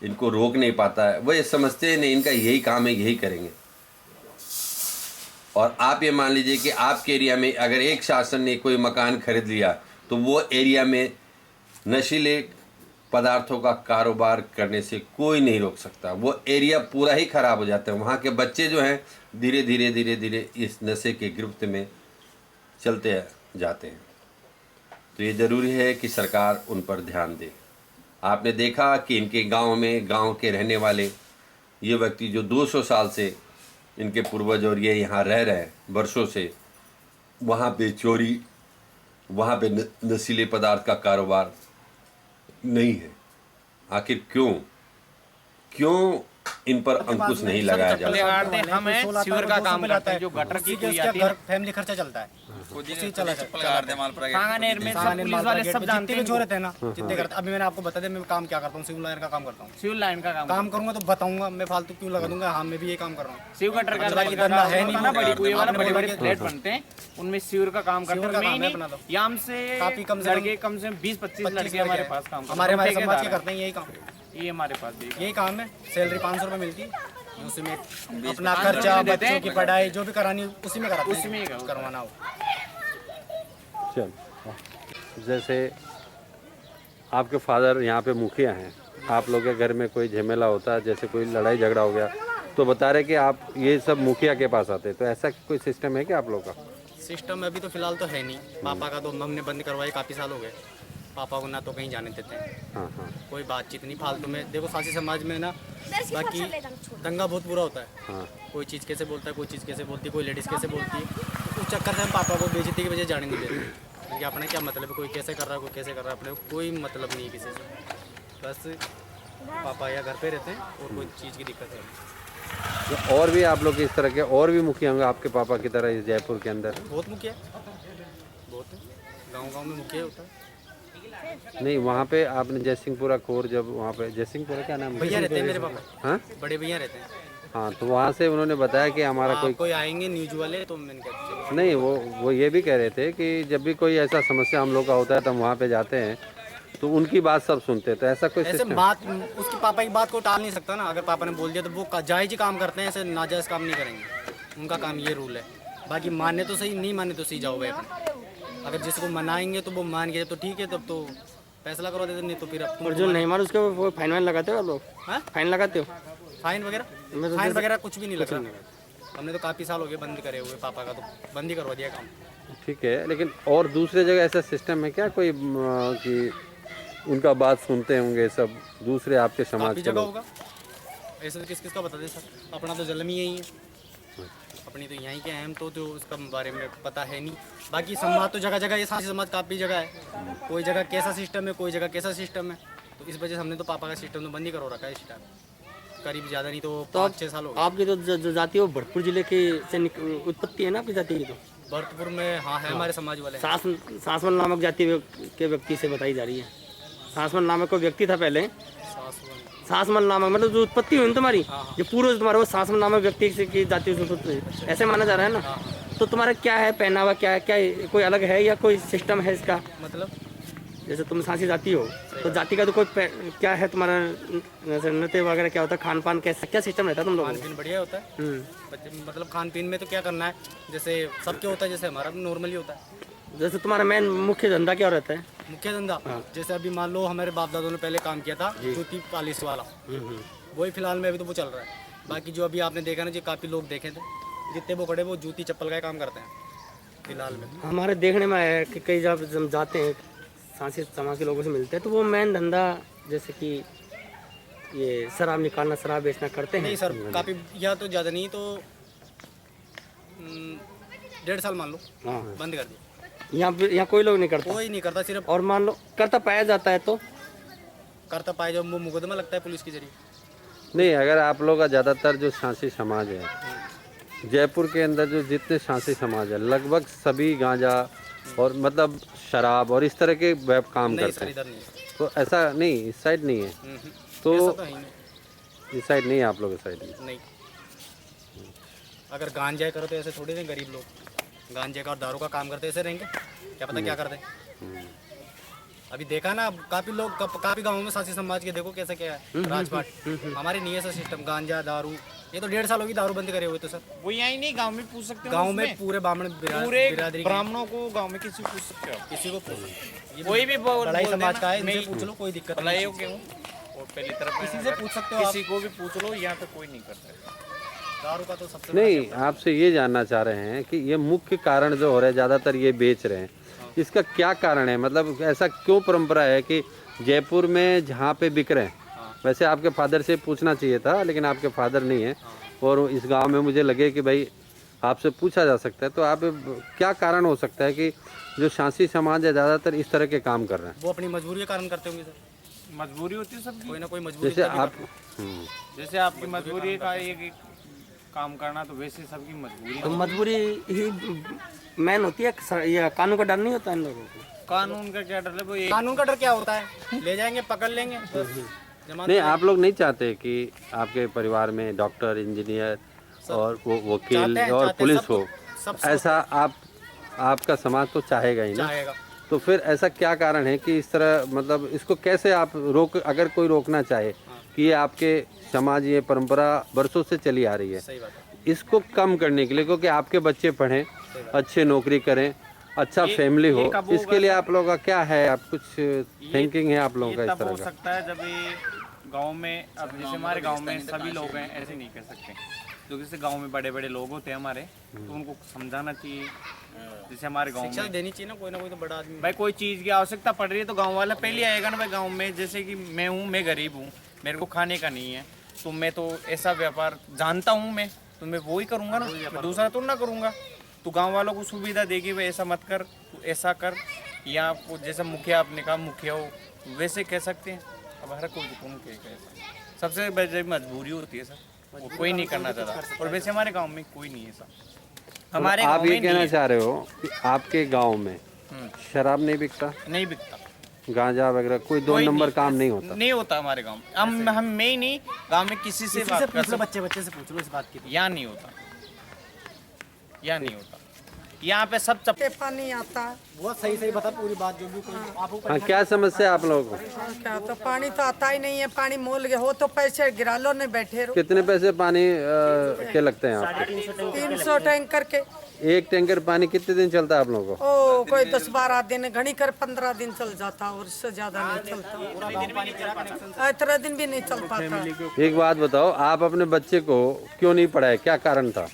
इनको रोक नहीं पाता है। वो ये समझते हैं नहीं, इनका यही काम है, यही करेंगे। और आप ये मान लीजिए कि आपके एरिया में अगर एक शासन ने कोई मकान खरीद लिया तो वो एरिया में नशीले पदार्थों का कारोबार करने से कोई नहीं रोक सकता। वो एरिया पूरा ही ख़राब हो जाता है। वहाँ के बच्चे जो हैं धीरे धीरे इस नशे के गिरफ्त में चलते जाते हैं। तो ये ज़रूरी है कि सरकार उन पर ध्यान दे। आपने देखा कि इनके गांव के रहने वाले ये व्यक्ति जो 200 साल से इनके पूर्वज और ये यहाँ रह रहे हैं वर्षों से, वहाँ पे चोरी, वहाँ पे नशीले पदार्थ का कारोबार नहीं है। आखिर क्यों इन पर अंकुश नहीं लगाया जाता? हम सीवर का काम करते हैं, जो गटर की कोई आती है, फैमिली खर्चा चलता है, उसी चला कांगानेर में सब पुलिस वाले सब जानते हैं, छोड़ते हैं ना जितने करते। अभी मैंने आपको बता दिया मैं काम क्या करता हूँ, सिविल लाइन का काम करता हूँ। सिविल लाइन का काम करूंगा तो बताऊंगा, मैं फालतू क्यों लगा दूंगा। हाँ मैं भी ये काम कर रहा हूँ। सिव गटर का धंधा है नहीं, बड़ी कुएं वाला बड़े बड़े फ्लैट बनते हैं, उनमें सिवर का काम करते हैं। यहाँ से काफी कम से 20-25 लड़के हमारे पास काम, हमारे समाज के करते हैं यही काम। ये हमारे पास यही काम है। सैलरी 500 रुपये मिलती है, उसमें अपना खर्चा, बच्चों की पढ़ाई जो भी करानी उसी में कराते हैं, उसी में करवाना हो। चल, जैसे आपके फादर यहाँ पे मुखिया हैं, आप लोग के घर में कोई झमेला होता है, जैसे कोई लड़ाई झगड़ा हो गया तो बता रहे कि आप ये सब मुखिया के पास आते हैं, तो ऐसा कोई सिस्टम है क्या आप लोग का? सिस्टम अभी तो फिलहाल तो है नहीं। पापा का तो हमने बंद करवाए, काफ़ी साल हो गए। पापा को ना तो कहीं जाने देते हैं। हाँ हाँ, कोई बातचीत नहीं फालतू में। देखो सासी समाज में ना बाकी दंगा बहुत बुरा होता है। हाँ। कोई चीज़ कैसे बोलता है, कोई चीज़ कैसे बोलती है, कोई लेडीज़ कैसे बोलती है, तो उस चक्कर से हम पापा को बेइज्जती की वजह जाने नहीं देते। क्योंकि अपने क्या मतलब है, कोई कैसे कर रहा है, कोई कैसे कर रहा है, अपने कोई मतलब नहीं है किसी से। बस पापा या घर पे रहते हैं और कोई चीज़ की दिक्कत है। तो और भी आप लोग इस तरह के और भी मुखिया होंगे आपके पापा की तरह इस जयपुर के अंदर? बहुत मुखिया, बहुत है। गाँव में मुखिया होता है। नहीं, वहाँ पे आपने जयसिंहपुरा खोर, जब वहाँ पे जयसिंहपुरा क्या नाम है? भैया रहते हैं मेरे पापा। हाँ, बड़े भैया रहते हैं। हाँ, तो वहाँ से उन्होंने बताया कि हमारा कोई आएंगे न्यूज वाले, तो मैंने कहा नहीं, वो ये भी कह रहे थे कि जब भी कोई ऐसा समस्या हम लोग का होता है तो हम वहाँ पे जाते हैं तो उनकी बात सब सुनते हैं, तो ऐसा कोई ऐसे सिस्टम? बात उसकी पापा की बात को टाल नहीं सकता ना। अगर पापा ने बोल दिया तो वो जायज़ ही काम करते हैं, ऐसे नाजायज़ काम नहीं करेंगे। उनका काम ये रूल है। बाकी मानने तो सही, नहीं मानने तो सही जाओ भाई अपने। अगर जिसको मनाएंगे तो वो मान गए तो ठीक है, तब तो फैसला करवा देते, नहीं तो फिर और जो नहीं मानो उसके वो फाइन वाइन लगाते हो आप लोग? हाँ? फाइन लगाते हो? फाइन वगैरह कुछ भी नहीं लग रहा। हमने तो काफ़ी साल हो गए बंद करे हुए, पापा का तो बंद ही करवा दिया काम। ठीक है, लेकिन और दूसरे जगह ऐसा सिस्टम है क्या कोई कि उनका बात सुनते होंगे सब दूसरे आपके समाज काफ़ी के जगह लोग? होगा ऐसे तो किस का बता दे सर। अपना तो जलम ही यही है, अपनी तो यहीं के हैं हम, तो उसका बारे में पता है नहीं। बाकी समाज तो जगह जगह, ये सारी समाज काफ़ी जगह है। कोई जगह कैसा सिस्टम है, कोई जगह कैसा सिस्टम है। तो इस वजह से हमने तो पापा का सिस्टम तो बंद ही करो रखा है इस टाइम, करीब ज़्यादा नहीं तो 5-6 साल हो गए। आपकी तो जो जाति है वो भरतपुर जिले के से उत्पत्ति है ना आपकी जाति की? तो भरतपुर में हाँ है हमारे समाज वाले। सासवन नामक जाति के व्यक्ति से बताई जा रही है। सासवन नामक कोई व्यक्ति था पहले, सासवन नामक मतलब जो उत्पत्ति हुई ना तुम्हारी, जो पूर्वज तुम्हारा वो सासवन नामक व्यक्ति से की जाति से उत्पत्ति, ऐसे माना जा रहा है ना। तो तुम्हारा क्या है पहनावा, क्या है, क्या कोई अलग है या कोई सिस्टम है इसका? मतलब जैसे तुम सांसी जाति हो तो जाति का तो कोई क्या है तुम्हारा, जैसे नृत्य वगैरह क्या होता है, खान पान कैसा, क्या सिस्टम रहता है तुम लोगों खान पीन बढ़िया होता है। मतलब खान पीन में तो क्या करना है, जैसे सबके होता है, जैसे हमारा भी नॉर्मली होता है। जैसे तुम्हारा मेन मुख्य धंधा क्या रहता है? मुख्य धंधा जैसे अभी मान लो हमारे बाप दादों ने पहले काम किया था जूती पॉलिश वाला, वही फिलहाल में अभी तो वो चल रहा है। बाकी जो अभी आपने देखा ना, जो काफ़ी लोग देखे थे जितने वो खड़े, वो जूती चप्पल का काम करते हैं फिलहाल में। हमारे देखने में आया है कि कई जब हम जाते हैं सांसी समाज के लोगों से मिलते हैं तो वो मेन धंधा जैसे कि ये शराब निकालना, शराब बेचना करते हैं। नहीं सर, काफ़ी या तो ज़्यादा नहीं तो 1.5 साल मान लो हाँ, बंद कर दिया। यहाँ कोई लोग नहीं करता? कोई नहीं करता, सिर्फ और मान लो करता पाया जाता है तो करता पाए जब वो मुकदमा लगता है पुलिस के जरिए। नहीं, अगर आप लोग का ज़्यादातर जो सांसी समाज है, जयपुर के अंदर जो जितने सांसी समाज है लगभग सभी गांजा और मतलब शराब और इस तरह के वेब काम नहीं करते सर, हैं। इधर नहीं है। तो ऐसा नहीं, इस साइड नहीं है, तो ऐसा तो है ही नहीं। इस साइड नहीं है आप लोग, इस साइड में नहीं, अगर गांजा करो तो ऐसे थोड़े नहीं, गरीब लोग गांजे का और दारू का काम करते ऐसे रहेंगे, क्या पता क्या करते। अभी देखा ना काफी लोग, काफी गांवों में सांसी समाज के देखो कैसा क्या है राजपाट। हमारे नहीं है ऐसा सिस्टम, गांजा दारू, ये तो 1.5 साल होगी दारू बंद करे हुए। तो सर वो यही नहीं, गांव में पूछ सकते हो, गांव में पूरे ब्राह्मण पूरे बिरादरी के- ब्राह्मणों को गांव में किसी को पूछ सकते हो, किसी को पूछ, कोई भी बड़ाई समाज का है, इनसे पूछ लो, कोई दिक्कत भलाई नहीं। हो क्यों। और पहली तरफ किसी से पूछ सकते हो आप। किसी को भी पूछ लो, यहाँ पे कोई नहीं करता। दारू का तो सबसे नहीं, आपसे ये जानना चाह रहे हैं कि ये मुख्य कारण जो हो रहा है ज़्यादातर ये बेच रहे हैं, इसका क्या कारण है? मतलब ऐसा क्यों परंपरा है कि जयपुर में जहाँ पे बिक रहे हैं, वैसे आपके फादर से पूछना चाहिए था लेकिन आपके फादर नहीं है, और इस गांव में मुझे लगे कि भाई आपसे पूछा जा सकता है, तो आप क्या कारण हो सकता है कि जो सांसी समाज है ज़्यादातर इस तरह के काम कर रहे हैं? वो अपनी मजबूरी के कारण करते होंगे सर, मजबूरी होती है सबकी, कोई ना कोई मजबूरी। जैसे तभी आप करते जैसे आपकी मजबूरी का एक काम करना, तो वैसे सबकी मजबूरी। तो मजबूरी ही मेन होती है, ये कानून का डर नहीं होता इन लोगों को? कानून का क्या डर है वो? हैं। कानून का डर क्या होता है, ले जाएंगे पकड़ लेंगे बस, जमानत नहीं, आप लोग नहीं चाहते कि आपके परिवार में डॉक्टर, इंजीनियर और वो वकील चाहते हैं, और चाहते हैं, पुलिस सब हो, कुछ- ऐसा आपका समाज तो चाहेगा ही ना। चाहेगा। तो फिर ऐसा क्या कारण है कि इस तरह, मतलब इसको कैसे आप रोक, अगर कोई रोकना चाहे कि ये आपके समाज, ये परंपरा बरसों से चली आ रही है, सही बात है। इसको कम करने के लिए, क्योंकि आपके बच्चे पढ़ें, अच्छे नौकरी करें, अच्छा फैमिली हो, इसके लिए आप लोगों का क्या है, आप कुछ थिंकिंग है आप लोगों का ये इस तब तरह हो का? सकता है जब ये गांव में, अब जैसे हमारे गांव में सभी लोग हैं, ऐसे नहीं कह सकते, जो जैसे गांव में बड़े बड़े लोग होते हैं हमारे, तो उनको समझाना चाहिए। जैसे हमारे गांव शिक्षा में देनी चाहिए ना कोई तो बड़ा आदमी। भाई कोई चीज़ की आवश्यकता पड़ रही है तो गांव वाला पहले आएगा ना भाई। गांव में जैसे कि मैं हूँ, मैं गरीब हूँ, मेरे को खाने का नहीं है, तो मैं तो ऐसा व्यापार जानता हूँ मैं, तो मैं वो ही करूँगा ना, मैं दूसरा तो ना करूँगा। तो गांव वालों को सुविधा देगी भाई, ऐसा मत कर, तू ऐसा कर, या आपको जैसे मुखिया, आपने कहा मुखिया हो, वैसे कह सकते हैं। अब हर कोई कौन कहेगा, सबसे बड़ी मजबूरी होती है सर, वो कोई नहीं करना चाहता। और वैसे हमारे गांव में कोई नहीं है सर, हमारे आप गांव ये में कहना नहीं चाह रहे हो कि आपके गांव में शराब नहीं बिकता, है, नहीं बिकता, गांजा वगैरह कोई दो कोई नंबर नहीं, काम नहीं होता? नहीं होता हमारे गांव में। हम मैं ही नहीं, गांव में किसी से बात कर सकते, बच्चे से पूछ लो इस बात की। यहाँ नहीं होता, यहाँ नहीं होता। यहाँ पे सब पानी आता है। बहुत सही सही बता पूरी बात जो भी कोई आपको हाँ, क्या समस्या है आप लोगों को? क्या तो पानी तो आता ही नहीं है, पानी मोल गया हो तो पैसे गिरा लो नहीं बैठे रहो। कितने पैसे पानी के लगते हैं आपको? 300 टैंकर के। एक टैंकर पानी कितने दिन चलता है आप लोगों को? ओ कोई 10-12 दिन, घनी कर 15 दिन चल जाता और इससे ज्यादा नहीं चलता। इतना दिन भी नहीं चल पाता। एक बात बताओ, आप अपने बच्चे को क्यों नहीं पढ़ाए, क्या कारण था?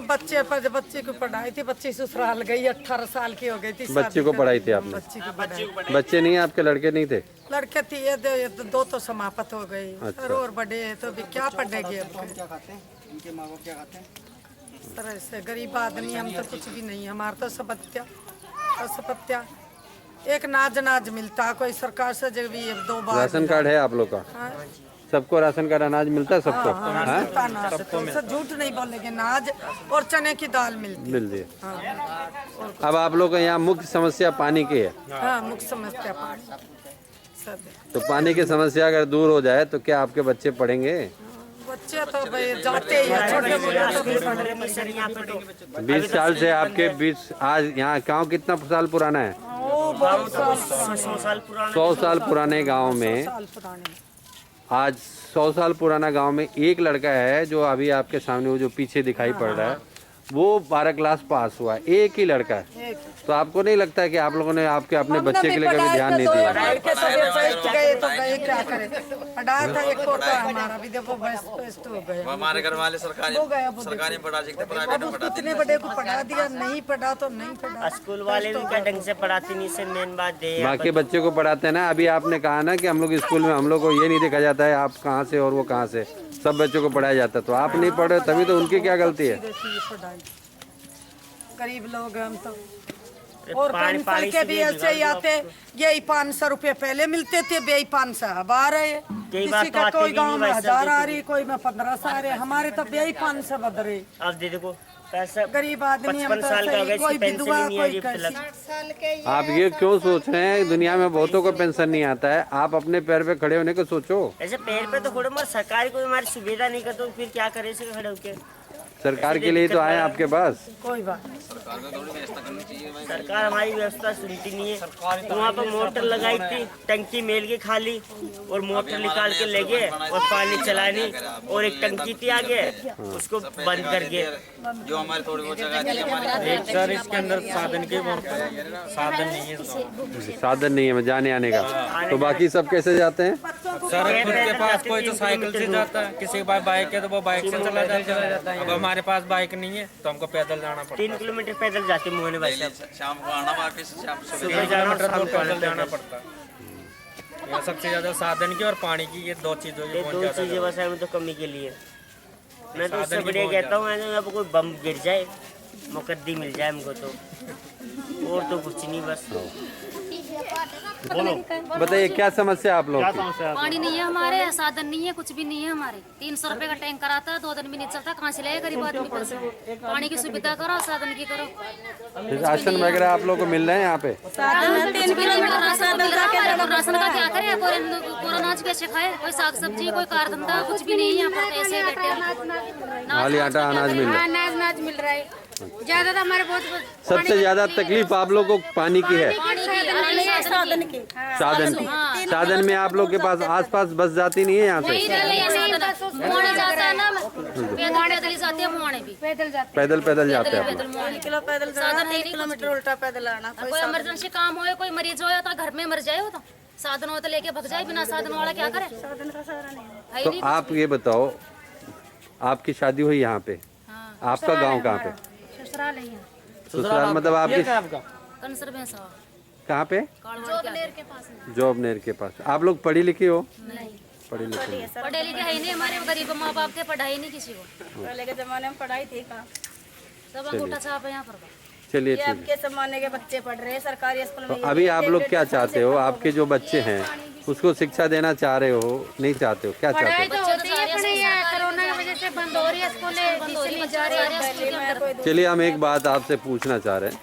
बच्चे को पढ़ाई थी, बच्ची ससुराल गई, 18 साल की हो गई थी। बच्चे को पढ़ाई थी आपने? बच्ची को पढ़ाई। बच्चे नहीं है आपके, लड़के नहीं थे? लड़के थी ये 2 तो समाप्त हो गई। अच्छा। और बड़े तो भी क्या पढ़ेगी अब? क्या खाते हैं इनके माँ बाप, क्या खाते हैं? तरह से गरीब आदमी हम तो कुछ भी नहीं, हमारा तो असपत्या एक नाज मिलता, कोई सरकार से जब भी 2 बार। राशन कार्ड है आप लोग का? हाँ। सबको राशन कार्ड अनाज मिलता है सबको? हाँ? मिलता नाज, तो झूठ नहीं बोलेंगे, नाज और चने की दाल मिलती। मिल रही है। अब आप लोग का यहाँ मुख्य समस्या पानी की है? हाँ, मुख्य समस्या पानी सब। तो पानी की समस्या अगर दूर हो जाए तो क्या आपके बच्चे पढ़ेंगे? बच्चे तो भाई जाते ही हैं, छोटे मोटे तो भी पढ़ रहे हैं। 20 साल से आपके बीच, आज यहाँ गाँव कितना साल पुराना है? 100 साल पुराने गाँव में, आज 100 साल पुराना गांव में एक लड़का है जो अभी आपके सामने वो जो पीछे दिखाई पड़ रहा है, वो 12 क्लास पास हुआ है, एक ही लड़का है। तो आपको नहीं लगता है कि आप लोगों ने आपके अपने बच्चे के लिए कभी ध्यान नहीं दिया? लड़के सब गए तो गए, क्या करें? पढ़ाया था एक पोता हमारा भी, देखो बेस्ट हो गया। हमारे घर वाले सरकारी में पढ़ा सकते, प्राइवेट में पढ़ाते। कितने बड़े को पढ़ा दिया, नहीं पढ़ा तो नहीं पढ़ा। स्कूल वाले भी क्या ढंग से पढ़ाते नहीं, से मेन बात है। बाकी बच्चे को पढ़ाते हैं ना। अभी आपने कहा ना कि हम लोग स्कूल में, हम लोग को ये नहीं देखा जाता है आप कहाँ से और वो कहाँ से, सब बच्चों को पढ़ाया जाता है। तो आप नहीं पढ़ रहे तभी तो उनकी क्या गलती है? गरीब लोग हम तो। और पेंशन के भी ऐसे ही आते, यही 500 रुपए पहले मिलते थे, यही 500 अब आ रहे हैं। किसी का कोई गांव में 1000 आ रही, कोई में 1500 आ रहे, हमारे तो यही 500 बद रहे। अब दे देखो पैसा, गरीब आदमी हम तो कोई विधवा, कोई कैसी। आप ये क्यों सोच रहे हैं? दुनिया में बहुतों को पेंशन नहीं आता है, आप अपने पैर पे खड़े होने को सोचो। ऐसे पैर पे तो खड़े, मगर सरकार को हमारी सुविधा नहीं करते, फिर क्या करे इसे खड़े होके? सरकार के लिए तो आए आपके पास। कोई बात सरकार हमारी व्यवस्था सुनती नहीं है। वहाँ पर मोटर लगाई थी, टंकी मेल के खाली, और मोटर निकाल के ले गए और पानी चलानी, और एक टंकी थी आगे, उसको बंद कर गए। जो हमारे थोड़ी बहुत जगह थी हमारे, सर इसके अंदर साधन के साधन नहीं है, साधन नहीं है जाने आने का। तो बाकी सब कैसे जाते हैं? सर खुद के पास कोई तो साइकिल से जाता है, किसी के पास बाइक है तो वो बाइक से चला जाता है। अब हमारे पास बाइक नहीं है तो हमको पैदल जाना पड़ता है। 3 किलोमीटर पैदल जाते मोहने भाई साहब, शाम को आना, वापस शाम सुबह जाना, शाम को पैदल जाना पड़ता है। यहाँ सबसे ज्यादा साधन की और पानी की, ये 2 चीजों ये 2 चीजें बस है तो कमी के लिए। मैं तो उससे बढ़िया कहता हूँ, अब कोई बम गिर जाए, मुकद्दी मिल जाए हमको, तो और तो कुछ नहीं बस। बताइए क्या समस्या आप लोग की? पानी नहीं है हमारे, साधन नहीं है, कुछ भी नहीं है हमारे। 300 रुपए का टैंकर आता है, 2 दिन भी नहीं चलता, कहाँ से लाए गरीब आदमी? पानी की सुविधा करो, साधन की करो। राशन वगैरह आप लोग को मिल रहे हैं यहाँ पे? राशन का क्या करे? कोई अनाज कैसे खाए? कोई साग सब्जी, कोई कार धंधा, कुछ भी नहीं है यहाँ पर। ऐसे बैठे खाली आटा अनाज मिल रहा है। अनाज मिल रहा है ज्यादा, तो हमारे बहुत सबसे ज्यादा तकलीफ आप लोग को पानी की है? साधन की। साधन की। साधन में आप लोग के पास आसपास बस जाती नहीं है यहाँ से? मुहाने जाता है ना, पैदल ही जाते हैं, मुहाने भी पैदल जाते पैदल जाते हैं आप लोग? किलो पैदल साधन है नहीं, किलोमीटर उल्टा पैदल आना। कोई इमरजेंसी काम हो, कोई मरीज हो तो घर में मर जाए, हो तो साधन हो तो लेके भग जाए, बिना साधन वाला क्या करे? साधन का सहारा नहीं है। तो आप ये बताओ, आपकी शादी हुई यहाँ पे, आपका गांव कहाँ पे? ससुराल है। ससुराल मतलब आपकी कंसर भैंसा कहाँ पे? जोबनेर के पास। जोबनेर के पास। आप लोग पढ़ी लिखी हो? नहीं, पढ़ी लिखी नहीं। पढ़े लिखे है नहीं, हमारे गरीब माँ बाप थे, पढ़ाई नहीं किसी को। पहले के जमाने में पढ़ाई थी कहाँ? सब अंगूठा छाप है यहाँ पर। चलिए ठीक है। के जमाने के बच्चे पढ़ रहे हैं सरकारी स्कूल तो अभी आप लोग क्या चाहते हो? आपके जो बच्चे हैं उसको शिक्षा देना चाह रहे हो, नहीं चाहते हो? क्या चाहते हो? तो होती है अपने यहाँ, कोरोना की वजह से बंद हो रही है स्कूलें, नहीं जा रहे हैं। चलिए हम एक बात आपसे पूछना चाह रहे हैं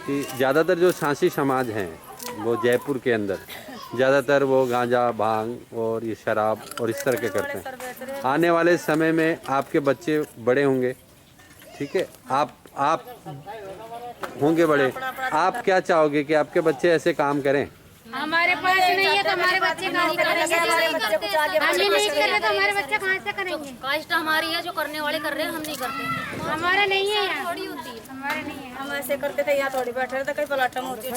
कि ज़्यादातर जो सांसी समाज हैं वो जयपुर के अंदर ज़्यादातर वो गांजा, भांग और ये शराब और इस तरह के करते हैं। आने वाले समय में आपके बच्चे बड़े होंगे, ठीक है? आप होंगे बड़े। आप क्या चाहोगे कि आपके बच्चे ऐसे काम करें? हमारे पास नहीं है तो हमारे बच्चे कहाँ करेंगे? हम ही नहीं कर रहे तो हमारे बच्चे कहाँ से करेंगे? कास्ट हमारी है, जो करने वाले कर रहे हैं, हम नहीं करते। हमारा नहीं है यहाँ, थोड़ी होती है। हमारे नहीं है। हम ऐसे करते थे, यहाँ थोड़ी बैठे रहते, कहीं पलाटम होती है।